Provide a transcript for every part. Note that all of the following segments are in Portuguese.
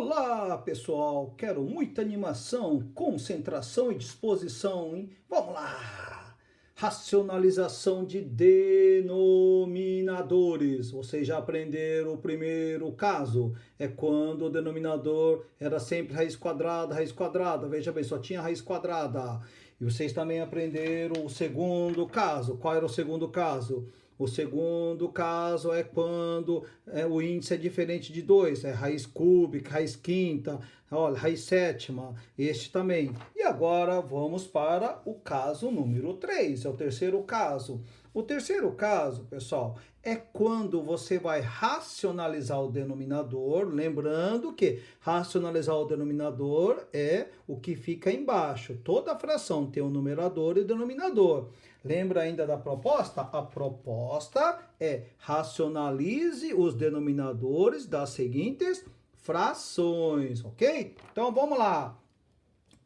Olá, pessoal! Quero muita animação, concentração e disposição, hein? Vamos lá! Racionalização de denominadores. Vocês já aprenderam o primeiro caso? É quando o denominador era sempre raiz quadrada, raiz quadrada. Veja bem, só tinha raiz quadrada. E vocês também aprenderam o segundo caso. Qual era o segundo caso? O segundo caso é quando o índice é diferente de 2, é raiz cúbica, raiz quinta, olha, raiz sétima, este também. E agora vamos para o caso número 3, é o terceiro caso. O terceiro caso, pessoal, é quando você vai racionalizar o denominador, lembrando que racionalizar o denominador é o que fica embaixo. Toda fração tem o numerador e o denominador. Lembra ainda da proposta? A proposta é racionalize os denominadores das seguintes frações, ok? Então vamos lá.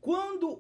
Quando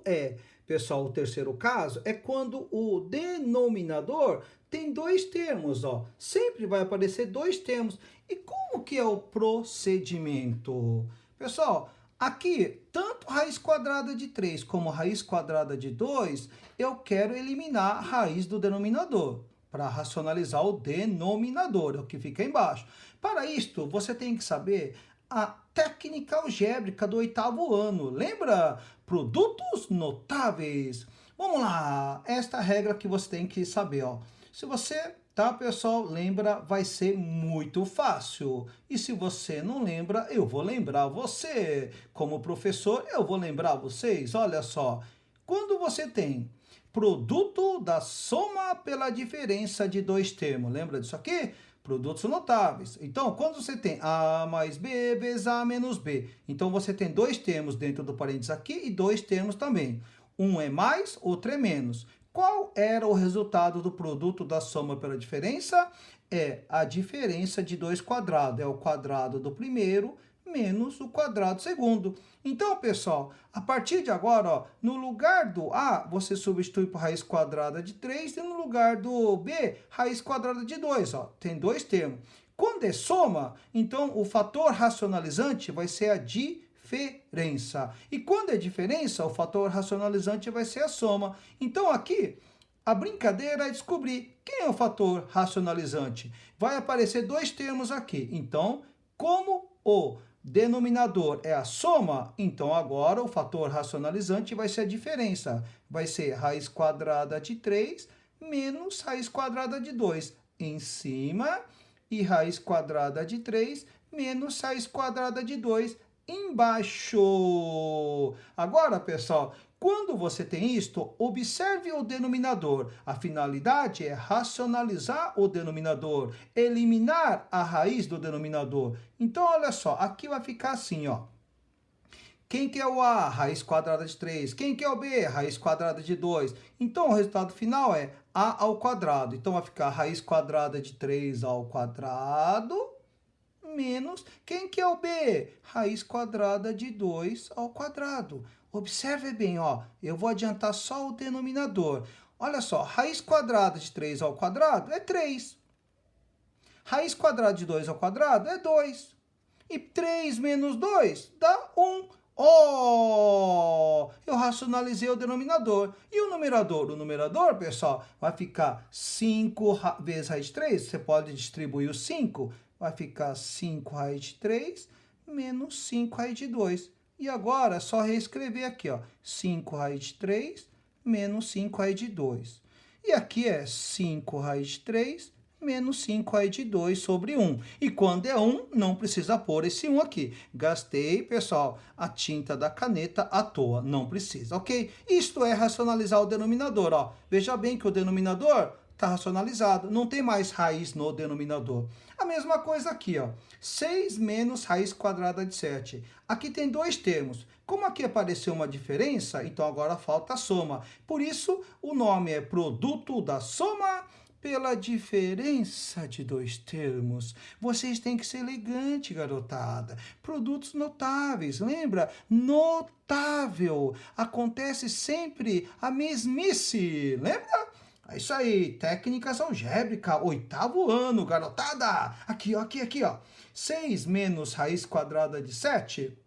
pessoal, o terceiro caso é quando o denominador tem dois termos, ó. Sempre vai aparecer dois termos. E como que é o procedimento? Pessoal, aqui, tanto raiz quadrada de 3 como raiz quadrada de 2, eu quero eliminar a raiz do denominador, para racionalizar o denominador, é o que fica embaixo. Para isto, você tem que saber a técnica algébrica do 8º ano. Lembra? Produtos notáveis. Vamos lá, esta regra que você tem que saber, ó. Se você, tá, pessoal, lembra, vai ser muito fácil. E se você não lembra, eu vou lembrar você. Como professor, eu vou lembrar vocês. Olha só, quando você tem produto da soma pela diferença de dois termos, lembra disso aqui? Produtos notáveis. Então, quando você tem A mais B vezes A menos B, então você tem dois termos dentro do parênteses aqui e dois termos também. Um é mais, outro é menos. Qual era o resultado do produto da soma pela diferença? É a diferença de dois quadrados. É o quadrado do primeiro menos o quadrado do segundo. Então, pessoal, a partir de agora, ó, no lugar do A, você substitui por raiz quadrada de 3 e no lugar do B, raiz quadrada de 2. Ó, tem dois termos. Quando é soma, então o fator racionalizante vai ser a diferença. E quando é diferença, o fator racionalizante vai ser a soma. Então, aqui, a brincadeira é descobrir quem é o fator racionalizante. Vai aparecer dois termos aqui. Então, como o denominador é a soma, então agora o fator racionalizante vai ser a diferença. Vai ser raiz quadrada de 3 menos raiz quadrada de 2 em cima e raiz quadrada de 3 menos raiz quadrada de 2 embaixo. Agora, pessoal, quando você tem isto, observe o denominador. A finalidade é racionalizar o denominador, eliminar a raiz do denominador. Então, olha só, aqui vai ficar assim, ó. Quem que é o A? Raiz quadrada de 3. Quem que é o B? Raiz quadrada de 2. Então, o resultado final é A ao quadrado. Então, vai ficar raiz quadrada de 3 ao quadrado menos, quem que é o B? Raiz quadrada de 2 ao quadrado. Observe bem, ó, eu vou adiantar só o denominador. Olha só, raiz quadrada de 3 ao quadrado é 3. Raiz quadrada de 2 ao quadrado é 2. E 3 menos 2 dá 1. Oh, eu racionalizei o denominador. E o numerador? O numerador, pessoal, vai ficar 5 vezes raiz de 3. Você pode distribuir o 5. Vai ficar 5 raiz de 3 menos 5 raiz de 2. E agora é só reescrever aqui, ó. 5 raiz de 3 menos 5 raiz de 2. E aqui é 5 raiz de 3 menos 5 raiz de 2 sobre 1. E quando é 1, não precisa pôr esse 1 aqui. Gastei, pessoal, a tinta da caneta à toa. Não precisa, ok? Isto é racionalizar o denominador, ó. Veja bem que o denominador está racionalizado, não tem mais raiz no denominador. A mesma coisa aqui, ó, 6 menos raiz quadrada de 7. Aqui tem dois termos. Como aqui apareceu uma diferença, então agora falta a soma. Por isso, o nome é produto da soma pela diferença de dois termos. Vocês têm que ser elegante, garotada. Produtos notáveis, lembra? Notável. Acontece sempre a mesmice, lembra? É isso aí, técnicas algébricas, 8º ano, garotada. Aqui, ó, aqui, ó. 6 menos raiz quadrada de 7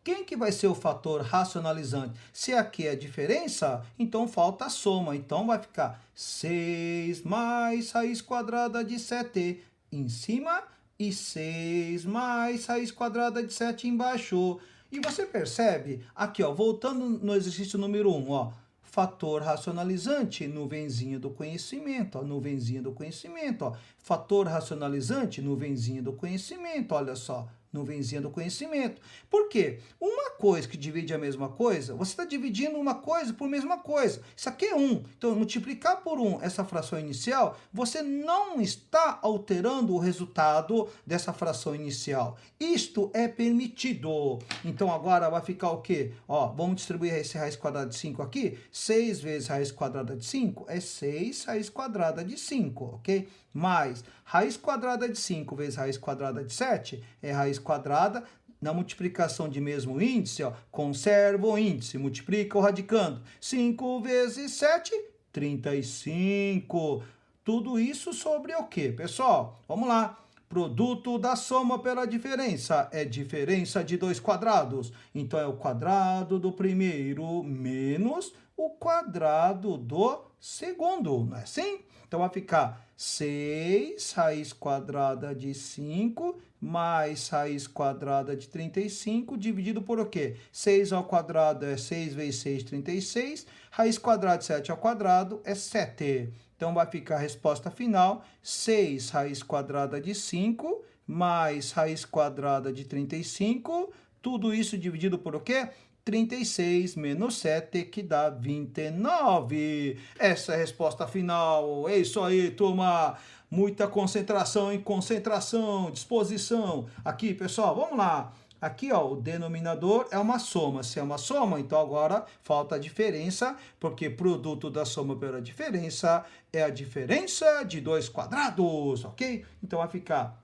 Quem que vai ser o fator racionalizante? Se aqui é a diferença, então falta a soma. Então vai ficar 6 mais raiz quadrada de 7 em cima e 6 mais raiz quadrada de 7 embaixo. E você percebe, aqui ó, voltando no exercício número 1, ó, fator racionalizante, nuvenzinha do conhecimento, ó, nuvenzinha do conhecimento, ó. Fator racionalizante, nuvenzinha do conhecimento, olha só, nuvenzinha do conhecimento. Por quê? Uma coisa que divide a mesma coisa, você está dividindo uma coisa por mesma coisa. Isso aqui é 1. Então, multiplicar por 1 essa fração inicial, você não está alterando o resultado dessa fração inicial. Isto é permitido. Então, agora vai ficar o quê? Ó, vamos distribuir esse raiz quadrada de 5 aqui. 6 vezes raiz quadrada de 5 é 6 raiz quadrada de 5, ok? Mais raiz quadrada de 5 vezes raiz quadrada de 7 é raiz quadrada. Na multiplicação de mesmo índice, ó, conserva o índice, multiplica o radicando. 5 vezes 7, 35. Tudo isso sobre o quê, pessoal? Vamos lá. Produto da soma pela diferença é diferença de dois quadrados. Então, é o quadrado do primeiro menos o quadrado do segundo, não é assim? Então, vai ficar 6 raiz quadrada de 5 mais raiz quadrada de 35 dividido por o quê? 6 ao quadrado é 6 vezes 6, 36. Raiz quadrada de 7 ao quadrado é 7. Então, vai ficar a resposta final, 6 raiz quadrada de 5 mais raiz quadrada de 35. Tudo isso dividido por o quê? 36 menos 7, que dá 29. Essa é a resposta final. É isso aí, turma. Muita concentração em concentração, disposição. Aqui, pessoal, vamos lá. Aqui, ó, o denominador é uma soma. Se é uma soma, então agora falta a diferença, porque produto da soma pela diferença é a diferença de dois quadrados, ok? Então vai ficar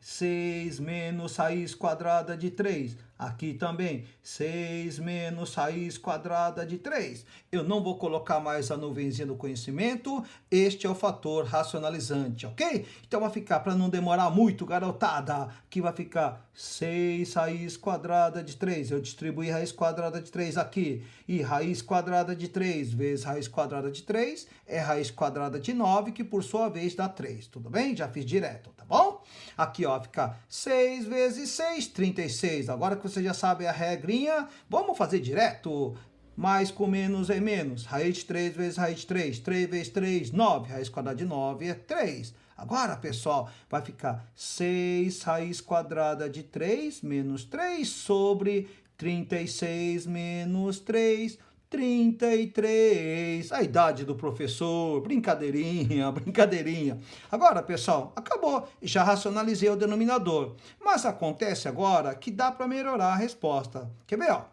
6 menos raiz quadrada de 3. Aqui também, 6 menos raiz quadrada de 3. Eu não vou colocar mais a nuvenzinha do conhecimento. Este é o fator racionalizante, ok? Então vai ficar, para não demorar muito, garotada, aqui vai ficar 6 raiz quadrada de 3. Eu distribuí raiz quadrada de 3 aqui. E raiz quadrada de 3 vezes raiz quadrada de 3 é raiz quadrada de 9, que por sua vez dá 3. Tudo bem? Já fiz direto, tá bom? Aqui, ó, fica 6 vezes 6, 36. Agora que você já sabe a regrinha, vamos fazer direto. Mais com menos é menos. Raiz de 3 vezes raiz de 3. 3 vezes 3, 9. Raiz quadrada de 9 é 3. Agora, pessoal, vai ficar 6 raiz quadrada de 3 menos 3 sobre 36 menos 3. 33, a idade do professor, brincadeirinha, brincadeirinha. Agora, pessoal, acabou, já racionalizei o denominador. Mas acontece agora que dá para melhorar a resposta. Quer ver, ó?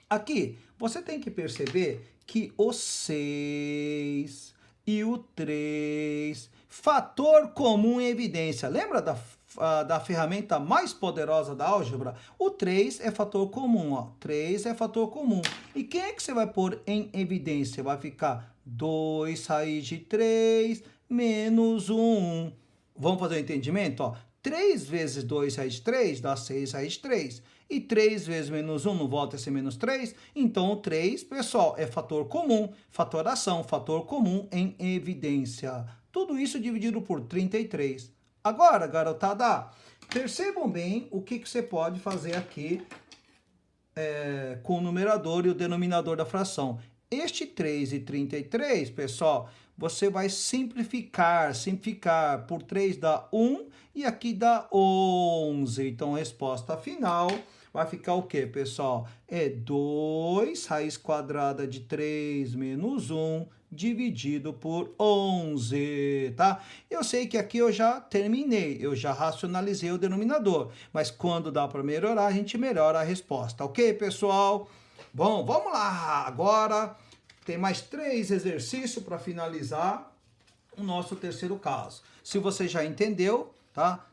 Aqui, você tem que perceber que o 6 e o 3, fator comum em evidência. Lembra da ferramenta mais poderosa da álgebra? O 3 é fator comum, ó. 3 é fator comum. E quem é que você vai pôr em evidência? Vai ficar 2 raiz de 3 menos 1. Vamos fazer o entendimento, ó. 3 vezes 2 raiz de 3 dá 6 raiz de 3. E 3 vezes menos 1 não volta a ser menos 3. Então, o 3, pessoal, é fator comum, fatoração, fator comum em evidência. Tudo isso dividido por 33. Agora, garotada, percebam bem o que você pode fazer aqui com o numerador e o denominador da fração. Este 3 e 33, pessoal, você vai simplificar por 3 dá 1 e aqui dá 11. Então, a resposta final vai ficar o quê, pessoal? É 2 raiz quadrada de 3 menos 1 dividido por 11, tá? Eu sei que aqui eu já terminei, eu já racionalizei o denominador, mas quando dá para melhorar, a gente melhora a resposta, ok, pessoal? Bom, vamos lá, agora tem mais 3 exercícios para finalizar o nosso terceiro caso. Se você já entendeu, tá?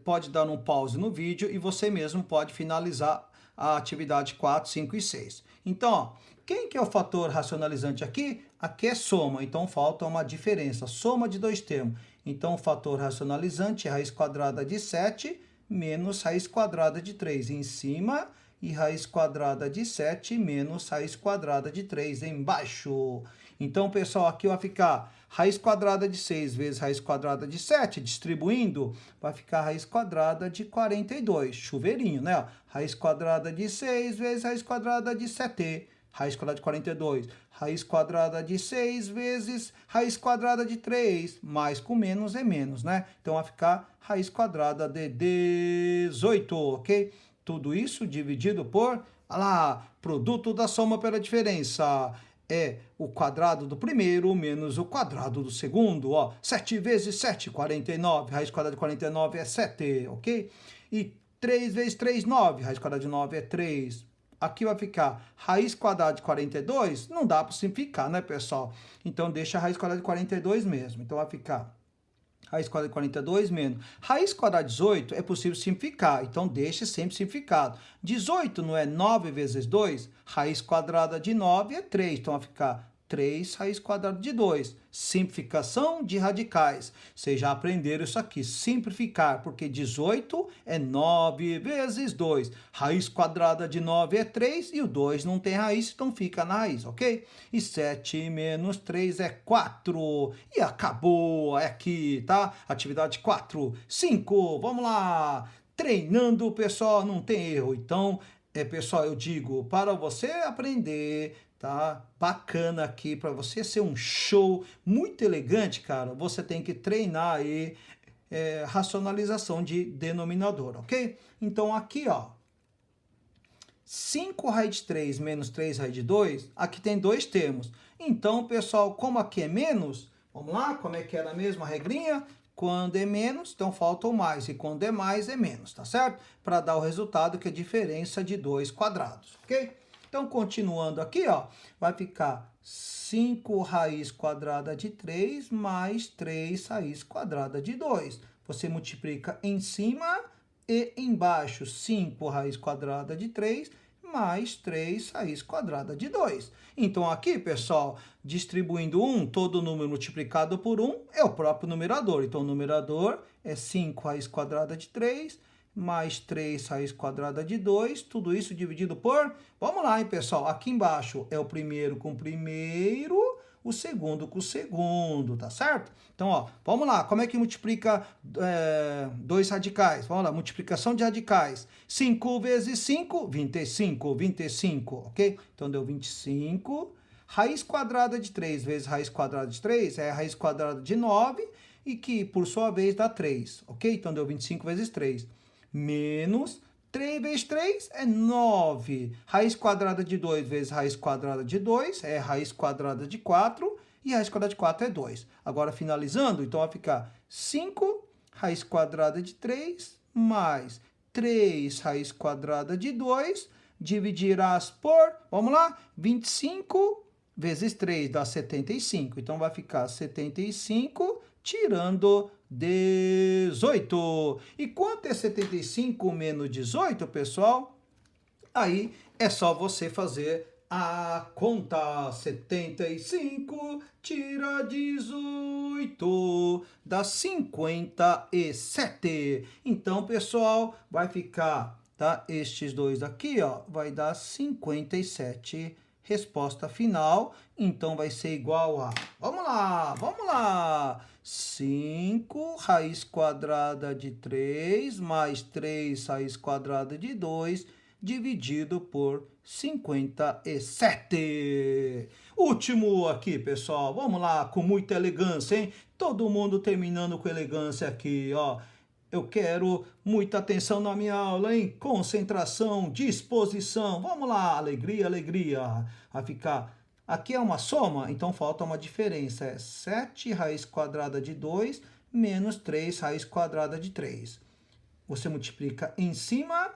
Pode dar um pause no vídeo e você mesmo pode finalizar a atividade 4, 5 e 6. Então, ó, quem que é o fator racionalizante aqui? Aqui é soma, então falta uma diferença, soma de dois termos. Então, o fator racionalizante é raiz quadrada de 7 menos raiz quadrada de 3 em cima e raiz quadrada de 7 menos raiz quadrada de 3 embaixo. Então, pessoal, aqui vai ficar raiz quadrada de 6 vezes raiz quadrada de 7, distribuindo, vai ficar raiz quadrada de 42, chuveirinho, né? Raiz quadrada de 6 vezes raiz quadrada de 7, raiz quadrada de 42. Raiz quadrada de 6 vezes raiz quadrada de 3, mais com menos é menos, né? Então, vai ficar raiz quadrada de 18, ok? Tudo isso dividido por, olha lá, produto da soma pela diferença. É o quadrado do primeiro menos o quadrado do segundo, ó. 7 vezes 7, 49. Raiz quadrada de 49 é 7, ok? E 3 vezes 3, 9. Raiz quadrada de 9 é 3. Aqui vai ficar raiz quadrada de 42. Não dá para simplificar, né, pessoal? Então, deixa a raiz quadrada de 42 mesmo. Então, vai ficar raiz quadrada de 42 menos. Raiz quadrada de 18 é possível simplificar, então deixe sempre simplificado. 18 não é 9 vezes 2? Raiz quadrada de 9 é 3, então vai ficar 3 raiz quadrada de 2. Simplificação de radicais. Vocês já aprenderam isso aqui, simplificar, porque 18 é 9 vezes 2. Raiz quadrada de 9 é 3 e o 2 não tem raiz, então fica na raiz, ok? E 7 menos 3 é 4. E acabou, é aqui, tá? Atividade 4. 5, vamos lá. Treinando, pessoal, não tem erro. Então, pessoal, eu digo, para você aprender, tá? Bacana aqui, para você ser um show muito elegante, cara, você tem que treinar aí racionalização de denominador, ok? Então, aqui, ó, 5 raiz de 3 menos 3 raiz de 2, aqui tem dois termos. Então, pessoal, como aqui é menos, vamos lá, como é que era a mesma regrinha? Quando é menos, então falta o mais, e quando é mais, é menos, tá certo? Para dar o resultado que é a diferença de 2 quadrados, ok? Então, continuando aqui, ó, vai ficar 5 raiz quadrada de 3 mais 3 raiz quadrada de 2. Você multiplica em cima e embaixo 5 raiz quadrada de 3 mais 3 raiz quadrada de 2. Então, aqui, pessoal, distribuindo 1, todo número multiplicado por 1 é o próprio numerador. Então, o numerador é 5 raiz quadrada de 3 mais 3 raiz quadrada de 2, tudo isso dividido por... Vamos lá, hein, pessoal? Aqui embaixo é o primeiro com o primeiro, o segundo com o segundo, tá certo? Então, ó, vamos lá. Como é que multiplica dois radicais? Vamos lá, multiplicação de radicais. 5 vezes 5, 25, 25, ok? Então, deu 25. Raiz quadrada de 3 vezes raiz quadrada de 3 é a raiz quadrada de 9 e que, por sua vez, dá 3, ok? Então, deu 25 vezes 3. Menos 3 vezes 3 é 9. Raiz quadrada de 2 vezes raiz quadrada de 2 é raiz quadrada de 4. E raiz quadrada de 4 é 2. Agora, finalizando, então vai ficar 5 raiz quadrada de 3 mais 3 raiz quadrada de 2. Dividirás por, vamos lá, 25 vezes 3 dá 75. Então, vai ficar 75 tirando 18. E quanto é 75 menos 18, pessoal? Aí é só você fazer a conta. 75 tira 18 dá 57. Então, pessoal, vai ficar, tá? Estes dois aqui, ó, vai dar 57. Resposta final, então vai ser igual a, vamos lá, 5 raiz quadrada de 3 mais 3 raiz quadrada de 2 dividido por 57. Último aqui, pessoal, vamos lá, com muita elegância, hein? Todo mundo terminando com elegância aqui, ó. Eu quero muita atenção na minha aula, hein? Concentração, disposição. Vamos lá, alegria, alegria. Vai ficar... Aqui é uma soma, então falta uma diferença. É 7 raiz quadrada de 2 menos 3 raiz quadrada de 3. Você multiplica em cima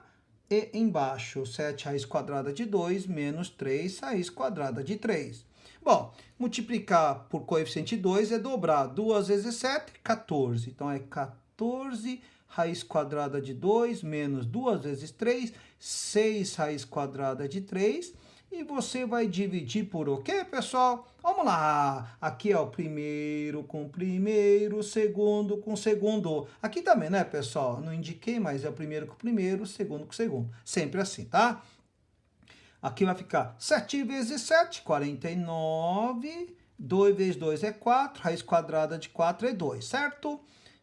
e embaixo. 7 raiz quadrada de 2 menos 3 raiz quadrada de 3. Bom, multiplicar por coeficiente 2 é dobrar. 2 vezes 7, 14. Então, é 14 raiz quadrada de 2 menos 2 vezes 3, 6 raiz quadrada de 3. E você vai dividir por o quê, pessoal? Vamos lá. Aqui é o primeiro com primeiro, segundo com segundo. Aqui também, né, pessoal? Não indiquei, mas é o primeiro com primeiro, segundo com segundo. Sempre assim, tá? Aqui vai ficar 7 vezes 7, 49. 2 vezes 2 é 4, raiz quadrada de 4 é 2, certo?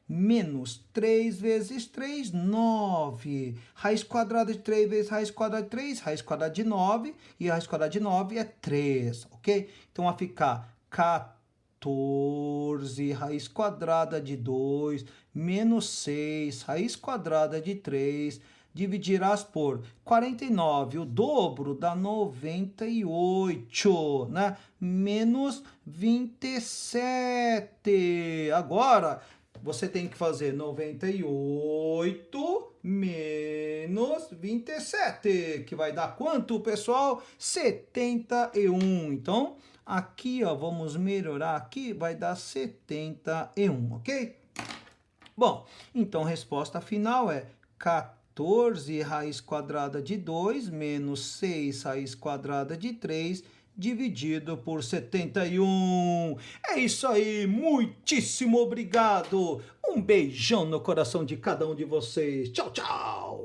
Menos 3 vezes 3, 9. Raiz quadrada de 3 vezes raiz quadrada de 3, raiz quadrada de 9. E a raiz quadrada de 9 é 3, ok? Então vai ficar 14 raiz quadrada de 2 menos 6 raiz quadrada de 3 dividirás por 49, o dobro dá 98, né? Menos 27. Agora, você tem que fazer 98 menos 27, que vai dar quanto, pessoal? 71. Então, aqui, ó, vamos melhorar aqui, vai dar 71, ok? Bom, então a resposta final é 14 raiz quadrada de 2 menos 6 raiz quadrada de 3 dividido por 71. É isso aí, muitíssimo obrigado. Um beijão no coração de cada um de vocês. Tchau, tchau.